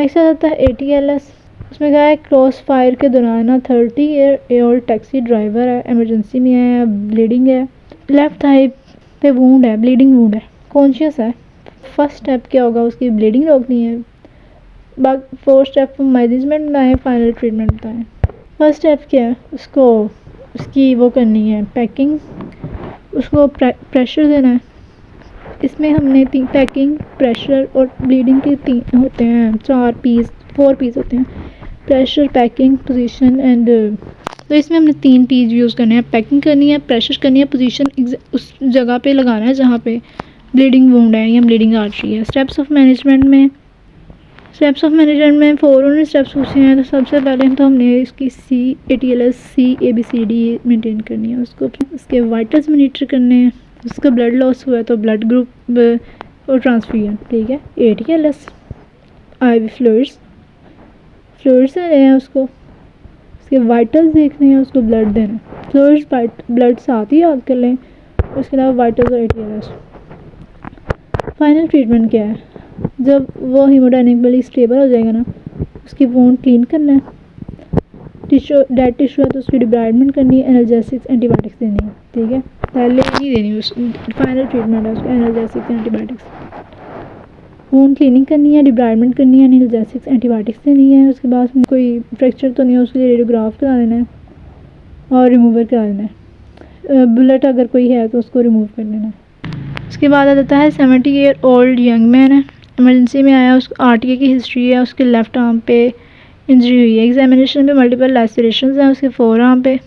Next आ जाता है ATLS। उसमें क्या है, क्रॉस फायर के दौरान 30 ओल्ड टैक्सी ड्राइवर है, इमरजेंसी में है, ब्लीडिंग है, लेफ्ट थाई पे वूंड है, ब्लीडिंग वूंड है, कॉन्शियस है। फर्स्ट स्टेप क्या होगा, उसकी ब्लीडिंग रोकनी है। बाकी 4 स्टेप मैनेजमेंट बताएं, फाइनल ट्रीटमेंट बताएं। फर्स्ट स्टेप क्या है, उसको उसकी वो करनी है पैकिंग, उसको प्रेशर देना है। इसमें हमने पैकिंग, प्रेशर और ब्लीडिंग के 3 होते हैं, 4 पीस होते हैं, प्रेशर, पैकिंग, पोजीशन एंड। तो इसमें हमने 3 पीस यूज़ करने हैं, पैकिंग करनी है, प्रेशर करनी है, पोजीशन उस जगह पे लगाना है जहाँ पे ब्लीडिंग वुंड है या ब्लीडिंग आर्टरी है। स्टेप्स ऑफ मैनेजमेंट में 4 उन्होंने स्टेप्स पूछे हैं। तो सबसे पहले तो हमने इसकी ATLS ABCD मेंटेन करनी है, उसके वाइटल्स मॉनिटर करने हैं, उसका ब्लड लॉस हुआ है तो ब्लड ग्रुप और ट्रांसफ्यूजन, ठीक है। ATLS IV फ्लूइड्स देने हैं उसको, उसके वाइटल्स देखने हैं, उसको ब्लड देना है। फ्लूइड्स ब्लड साथ ही याद कर लें, उसके अलावा वाइटल्स और ATLS। फाइनल ट्रीटमेंट क्या है, जब वो हीमोडायनेमिकली स्टेबल हो जाएगा ना, उसकी वोंड क्लीन करना है, डेड टिश्यू है तो उसकी डिब्राइडमेंट करनी है, एनाल्जेसिक्स एंटीबायोटिक्स देनी है, ठीक है। पहले नहीं देनी, उस फाइनल ट्रीटमेंट है उसको एनाल्जेसिक्स एंटीबायोटिक्स। वोंड क्लीनिंग करनी है, डिब्राइडमेंट करनी है, एनाल्जेसिक्स एंटीबायोटिक्स देनी है। उसके बाद कोई फ्रैक्चर तो नहीं है, उसके लिए रेडियोग्राफ करा देना है और रिमूवर करा देना है। बुलेट अगर कोई है तो उसको रिमूव कर लेना है। उसके बाद आ जाता है 70 ईयर ओल्ड यंग मैन है, इमरजेंसी में आया, उसको RTA की हिस्ट्री है, उसके लेफ्ट आर्म पे इंजरी हुई है, एग्जामिनेशन पे मल्टीपल लैसरेशंस हैं उसके 4 आर्म पे,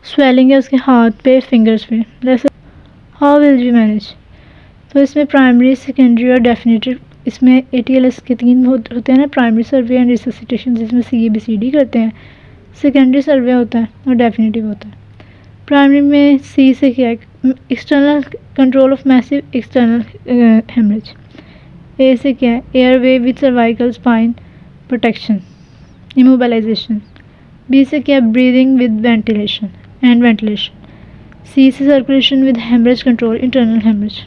स्वेलिंग है उसके हाथ पे, फिंगर्स पे। जैसे हाउ विल यू मैनेज, तो इसमें प्राइमरी, सेकेंडरी और डेफिनेटिव, इसमें ATLS के 3 होते हैं ना, प्राइमरी सर्वे एंड रिससिटेशन, जिसमें CABCD करते हैं, सेकेंडरी सर्वे होता है और डेफिनेटिव होता है। प्राइमरी में C से क्या है, external control of massive external haemorrhage. A से क्या है, airway with cervical spine protection, immobilisation. B से क्या है, ब्रीदिंग विद वेंटिलेशन। C से circulation with haemorrhage control, internal haemorrhage.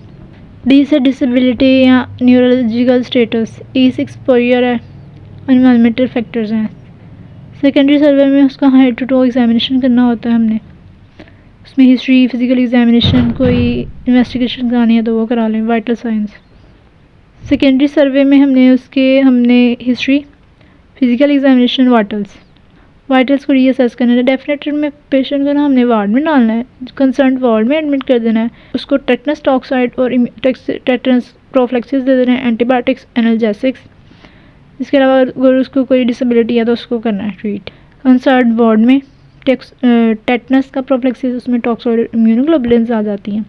D से डिसेबिलिटी या न्यूरोलॉजिकल स्टेटस। E से एक्सपोजर है, एनवायरमेंटल फैक्टर्स हैं। सेकेंडरी सर्वे में उसका हेड टू टो एग्जामिनेशन करना होता है हमने, उसमें हिस्ट्री, फिजिकल एग्जामिनेशन, कोई इन्वेस्टिगेशन करानी है तो वो करा लें, वाइटल साइंस। सेकेंडरी सर्वे में हमने हिस्ट्री, फिजिकल एग्जामिनेशन, वाइटल्स को रीअसेस करना है। डेफिनेटिव में पेशेंट को ना हमने वार्ड में डालना है, कंसर्न वार्ड में एडमिट कर देना है, उसको टेटनस टॉक्साइड और टेटनस प्रोफिलैक्सिस दे देना है, एंटीबायोटिक्स, एनाल्जेसिक्स। इसके अलावा अगर उसको कोई डिसेबिलिटी है तो उसको करना है ट्रीट। कंसर्न वार्ड में टेटनस का प्रोफिलैक्सिस, उसमें टॉक्साइड इम्यूनोग्लोबुलिन्स आ जाती हैं,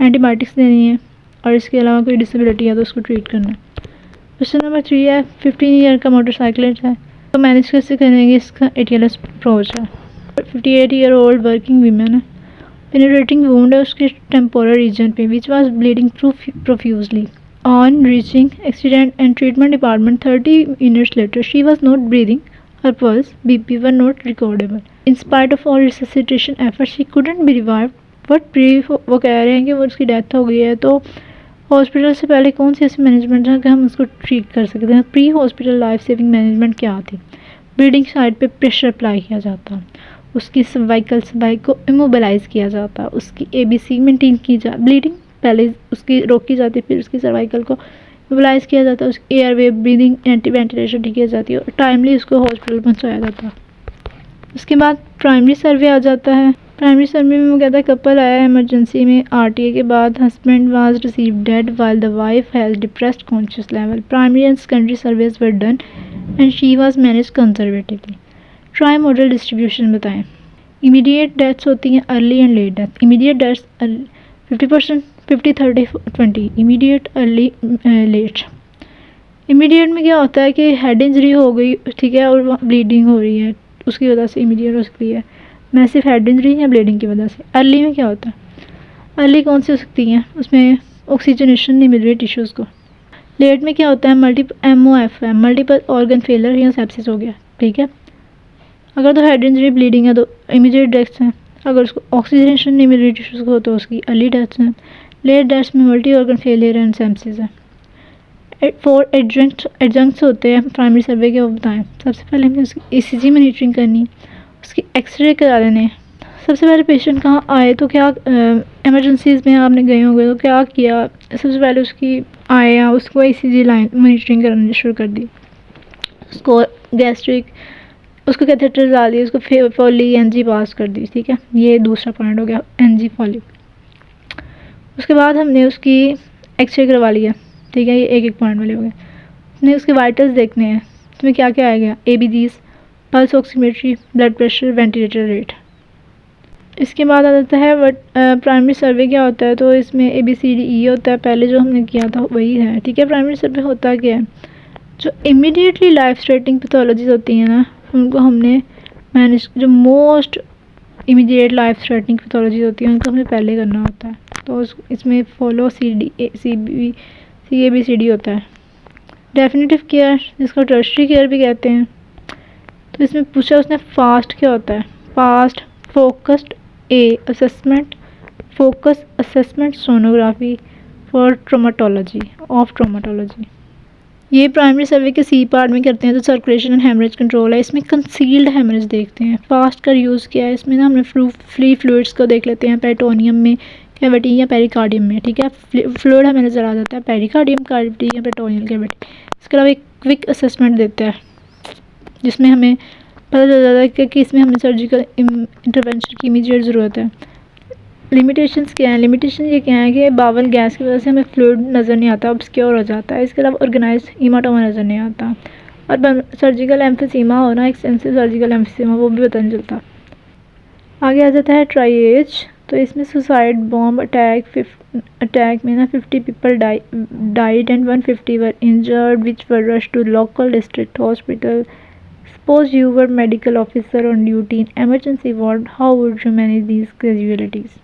एंटीबायोटिक्स देनी है, और इसके अलावा कोई डिसेबिलिटी है तो उसको ट्रीट करना है। क्वेश्चन नंबर 3 है, 15 ईयर का मोटरसाइकिलिस्ट है, तो मैनेज कैसे करेंगे, इसका ATLS अप्रोच है। 58 ईयर ओल्ड वर्किंग वीमेन है, पेनिट्रेटिंग वुंड है उसके टेम्पोरल रीजन पे, which was bleeding profusely. On reaching accident and treatment department 30 minutes later she was not breathing, her pulse, BP were not recordable. In spite of all resuscitation efforts, she couldn't be revived. वो कह रहे हैं कि वो उसकी death हो गई है, तो हॉस्पिटल से पहले कौन सी ऐसी मैनेजमेंट है कि हम उसको ट्रीट कर सकते हैं। Pre hospital life saving management क्या थी, ब्लीडिंग साइड पे प्रेशर अप्लाई किया जाता, उसकी सर्वाइकल को इमोबिलाइज किया जाता, उसकी ABC मेंटेन की जा, ब्लीडिंग पहले उसकी रोकी जाती, फिर उसकी सर्वाइकल को मोबिलाइज किया जाता है, उसकी एयरवे, ब्रीदिंग, वेंटिलेशन ठीक की जाती है और टाइमली उसको हॉस्पिटल पहुंचाया जाता है। उसके बाद प्राइमरी सर्वे आ जाता है। प्राइमरी सर्वे में वो कहता है कपल आया इमरजेंसी में, RTA के बाद husband was receive dead while the wife has depressed conscious level. Primary and secondary surveys were done and she was manage conservatively. Trimodal distribution बताएं। इमीडिएट डेथ्स होती हैं, early and late death. Immediate deaths 50%, 50, 30, 20। Immediate, early, late. Immediate में क्या होता है कि head injury हो गई, ठीक है, और ब्लीडिंग हो रही है, उसकी वजह से इमीडिएट हो सकती है, मैसिव हेड इंजरी या ब्लीडिंग की वजह से। अर्ली में क्या होता है, अर्ली कौन सी हो सकती हैं, उसमें ऑक्सीजनेशन नहीं मिल रही टिश्यूज़ को। लेट में क्या होता है, MOF है, मल्टीपल ऑर्गन फेलर या सेप्सिस हो गया, ठीक है। अगर तो हेड इंजरी, ब्लीडिंग है तो इमीडिएट डेथ्स हैं, अगर उसको ऑक्सीजनेशन नहीं मिल रही टिश्यूज़ को तो उसकी अर्ली डेथ्स हैं। लेट डेथ्स में multi organ failure and sepsis है। 4 एडजंक्ट्स होते हैं प्राइमरी सर्वे के, वो बताएं। सबसे पहले हमें उसकी ECG मॉनिटरिंग करनी, उसकी एक्सरे करा लेने। सबसे पहले पेशेंट कहाँ आए तो क्या इमरजेंसीज़ में आपने गए होंगे तो क्या किया, सबसे पहले उसकी आया उसको ECG लाइन मॉनिटरिंग करनी शुरू कर दी, उसको गैस्ट्रिक उसको कैथेटर डाल दिया, उसको फॉली NG पास कर दी। ठीक है, ये दूसरा पॉइंट हो गया NG फॉली। उसके बाद हमने उसकी एक्सरे करवा लिया। ठीक है, ये एक पॉइंट वाले हो गए। हमने उसके वाइटल्स देखने हैं, तुम्हें क्या क्या आएगा, ABGs, pulse oximetry, blood pressure, ventilator rate. इसके बाद आ जाता है प्राइमरी सर्वे क्या होता है, तो इसमें ABCDE होता है, पहले जो हमने किया था वही है। ठीक है, प्राइमरी सर्वे होता क्या है, जो इमीडिएटली लाइफ थ्रेटनिंग पैथोलॉजीज होती हैं ना, उनको हमने मैनेज, जो most immediate life threatening pathologies होती हैं उनको हमें पहले करना होता है। तो इसमें फॉलो CABCD होता है। डेफिनेटिव केयर, जिसको टर्शरी केयर भी कहते हैं, तो इसमें पूछा उसने फास्ट क्या होता है, FAST focused assessment, focus assessment sonography for traumatology of traumatology. ये प्राइमरी सर्वे के C पार्ट में करते हैं, तो सर्कुलेशन एंड हेमरेज कंट्रोल है। इसमें कंसील्ड हेमरेज देखते हैं। फास्ट का यूज़ किया है इसमें ना, हमने फ्री फ्लूइड्स को देख लेते हैं, पेरिटोनियम में, कैविटी या पेरिकार्डियम में। ठीक है, फ्लूइड हमें नज़र आ जाता है पेरिकार्डियम कैविटी या पेरिटोनियल कैविटी। इसके अलावा एक क्विक असेसमेंट देता है जिसमें हमें पता चल जाता है कि इसमें हमें सर्जिकल इंटरवेंशन की इमीडिएट ज़रूरत है। लिमिटेशंस क्या है, लिमिटेशन ये क्या है कि बावल गैस की वजह से हमें फ्लूइड नज़र नहीं आता, ऑब्सक्योर हो जाता है। इसके अलावा ऑर्गेनाइज्ड हीमाटोमा नज़र नहीं आता, और सर्जिकल एम्फीसीमा होना, एक्सटेंसिव सर्जिकल एम्फीसीमा, वो भी पता नहीं चलता। आगे आ जाता है ट्राइएज, तो इसमें सुसाइड बॉम्ब अटैक में ना 50 people died and 150 were injured which were rush to local district hospital. Suppose you were medical officer on duty in emergency ward, how would you manage these casualties.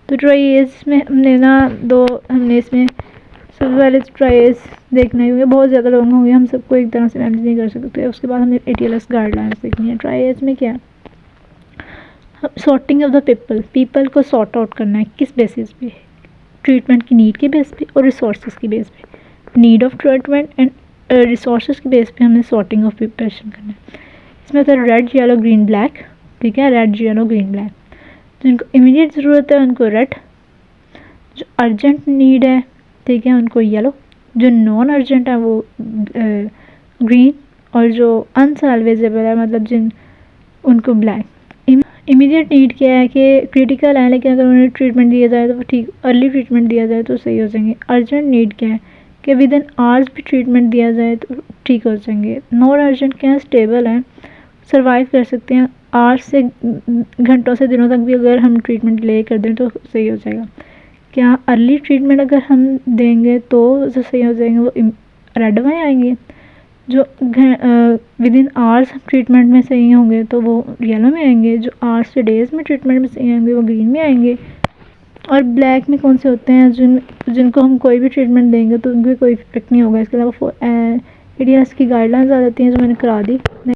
तो triage में हमने इसमें सबसे पहले triage देखना है, क्योंकि बहुत ज़्यादा लोग होंगे, हम सबको एक तरह से मैनेज नहीं कर सकते। उसके बाद हमने ATLS गाइडलाइंस देखनी है। ट्राइएज में क्या, सॉर्टिंग ऑफ द पीपल को सॉर्ट आउट करना है, किस बेसिस पे, ट्रीटमेंट की नीड के बेस पे और रिसोर्सेज की बेस पे। Need of treatment and resources की बेस पे हमने सॉर्टिंग ऑफ प्रिपरेशन करना है। इसमें होता है रेड येलो ग्रीन ब्लैक। ठीक है, रेड येलो ग्रीन ब्लैक, जिनको इमीडिएट ज़रूरत है उनको रेड, जो अर्जेंट नीड है ठीक है उनको येलो, जो नॉन अर्जेंट है वो ग्रीन, और जो अनसाल्वेजेबल है मतलब उनको ब्लैक। इमीडिएट नीड क्या है कि क्रिटिकल है लेकिन अगर उन्हें ट्रीटमेंट दिया जाए तो वो ठीक, अर्ली ट्रीटमेंट दिया जाए तो सही हो जाएंगे। अर्जेंट नीड क्या है कि विद इन आवर्स भी ट्रीटमेंट दिया जाए तो ठीक हो जाएंगे। नॉन अर्जेंट क्या है, स्टेबल हैं, सर्वाइव कर सकते हैं, आवर्स से घंटों से दिनों तक भी अगर हम ट्रीटमेंट डिले कर दें तो सही हो जाएगा। क्या अर्ली ट्रीटमेंट अगर हम देंगे तो सही हो जाएंगे, वो रेड में आएंगे। जो विद इन आवर्स ट्रीटमेंट में सही होंगे तो वो येलो में आएंगे, जो आवर्स से डेज़ में ट्रीटमेंट में सही होंगे वो ग्रीन में आएंगे। और ब्लैक में कौन से होते हैं, जिनको हम कोई भी ट्रीटमेंट देंगे तो उनको कोई इफेक्ट नहीं होगा। इसके अलावा ATLS की गाइडलाइंस आ जाती हैं जो मैंने करा दी।